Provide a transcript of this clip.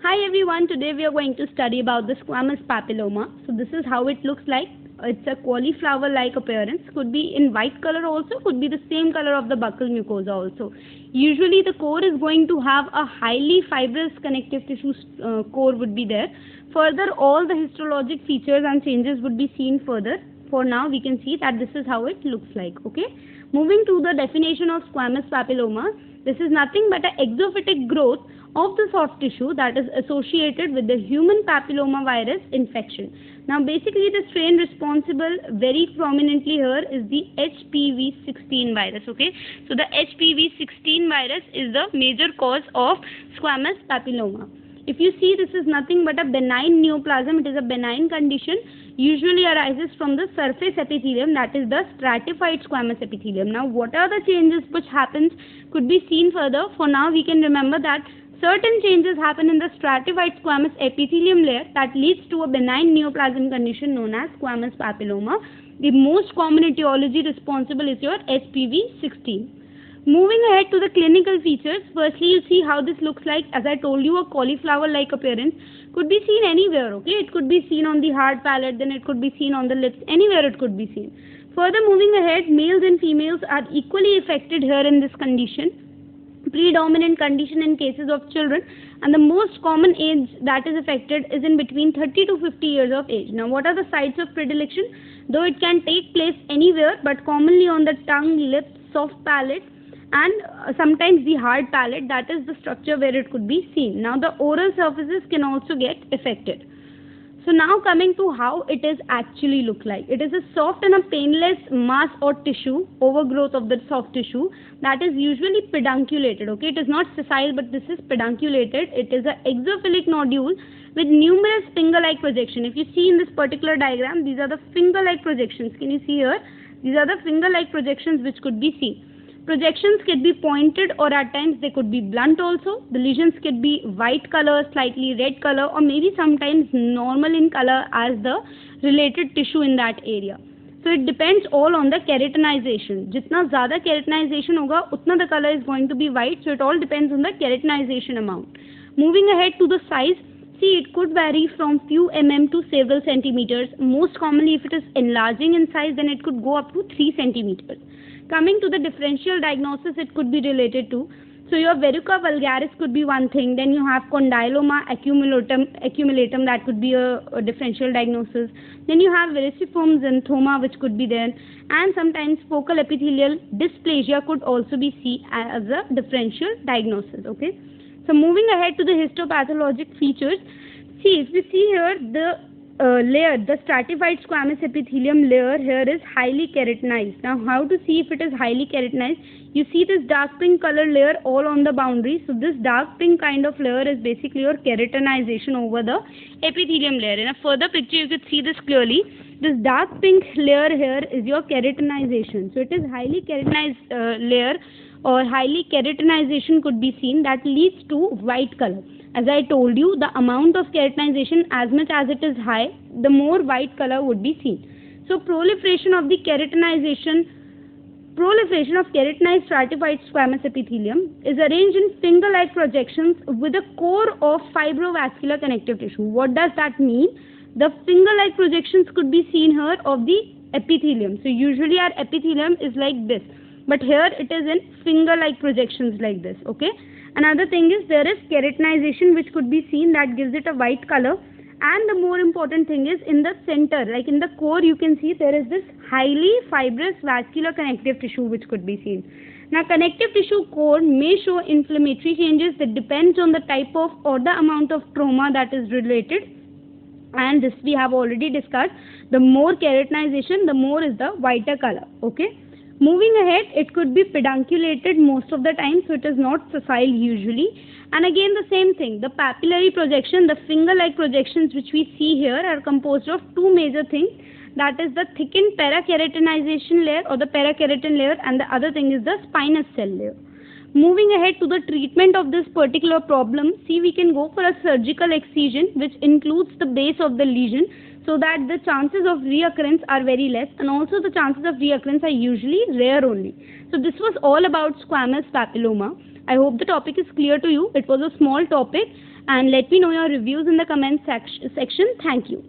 Hi everyone, today we are going to study about the squamous papilloma. So this is how it looks like. It's a cauliflower-like appearance. Could be in white color also, could be the same color of the buccal mucosa also. Usually the core is going to have a highly fibrous connective tissue core would be there. Further, all the histologic features and changes would be seen further. For now, we can see that this is how it looks like. Okay. Moving to the definition of squamous papilloma, this is nothing but an exophytic growth of the soft tissue that is associated with the human papillomavirus infection. Now basically the strain responsible very prominently here is the HPV-16 virus. Okay, so the HPV-16 virus is the major cause of squamous papilloma. If you see, this is nothing but a benign neoplasm. It is a benign condition, usually arises from the surface epithelium, that is the stratified squamous epithelium. Now what are the changes which happens could be seen further. For now we can remember that certain changes happen in the stratified squamous epithelium layer that leads to a benign neoplasm condition known as squamous papilloma. The most common etiology responsible is your HPV-16. Moving ahead to the clinical features, firstly you see how this looks like. As I told you, a cauliflower-like appearance could be seen anywhere. Okay, it could be seen on the hard palate, then it could be seen on the lips, anywhere it could be seen. Further, moving ahead, males and females are equally affected here in this condition. Predominant condition in cases of children, and the most common age that is affected is in between 30 to 50 years of age. Now what are the sites of predilection? Though it can take place anywhere, but commonly on the tongue, lips, soft palate, and sometimes the hard palate, that is the structure where it could be seen. Now the oral surfaces can also get affected. So now coming to how it is actually look like. It is a soft and a painless mass or tissue, overgrowth of the soft tissue that is usually pedunculated. Okay, it is not sessile but this is pedunculated. It is an exophilic nodule with numerous finger-like projection. If you see in this particular diagram, these are the finger-like projections. Can you see here? These are the finger-like projections which could be seen. Projections can be pointed or at times they could be blunt also. The lesions could be white color, slightly red color, or maybe sometimes normal in color as the related tissue in that area. So it depends all on the keratinization. Jitna zyada keratinization hoga, utna the color is going to be white. So it all depends on the keratinization amount. Moving ahead to the size, see it could vary from few mm to several centimeters. Most commonly if it is enlarging in size, then it could go up to 3 centimeters. Coming to the differential diagnosis, it could be related to, so your verruca vulgaris could be one thing, then you have condyloma accumulatum, that could be a differential diagnosis, then you have vericiform xanthoma which could be there, and sometimes focal epithelial dysplasia could also be seen as a differential diagnosis. Okay, so moving ahead to the histopathologic features, see if you see here the layer, the stratified squamous epithelium layer here is highly keratinized. Now how to see if it is highly keratinized? You see this dark pink color layer all on the boundary. So this dark pink kind of layer is basically your keratinization over the epithelium layer. In a further picture you could see this clearly. This dark pink layer here is your keratinization. So it is highly keratinized layer, or highly keratinization could be seen, that leads to white color. As I told you, the amount of keratinization, as much as it is high, the more white color would be seen. So proliferation of keratinized stratified squamous epithelium is arranged in finger-like projections with a core of fibrovascular connective tissue. What does that mean? The finger-like projections could be seen here of the epithelium. So usually our epithelium is like this, but here it is in finger-like projections like this. Okay. Another thing is there is keratinization which could be seen, that gives it a white color, and the more important thing is in the center, like in the core, you can see there is this highly fibrous vascular connective tissue which could be seen. Now connective tissue core may show inflammatory changes that depends on the type of or the amount of trauma that is related, and this we have already discussed. The more keratinization, the more is the whiter color. Okay. Moving ahead, it could be pedunculated most of the time, so it is not sessile usually. And again the same thing, the papillary projection, the finger-like projections which we see here are composed of two major things, that is the thickened parakeratinization layer or the parakeratin layer, and the other thing is the spinous cell layer. Moving ahead to the treatment of this particular problem, see we can go for a surgical excision which includes the base of the lesion, so that the chances of reoccurrence are very less, and also the chances of reoccurrence are usually rare only. So this was all about squamous papilloma. I hope the topic is clear to you. It was a small topic, and let me know your reviews in the comment section. Thank you.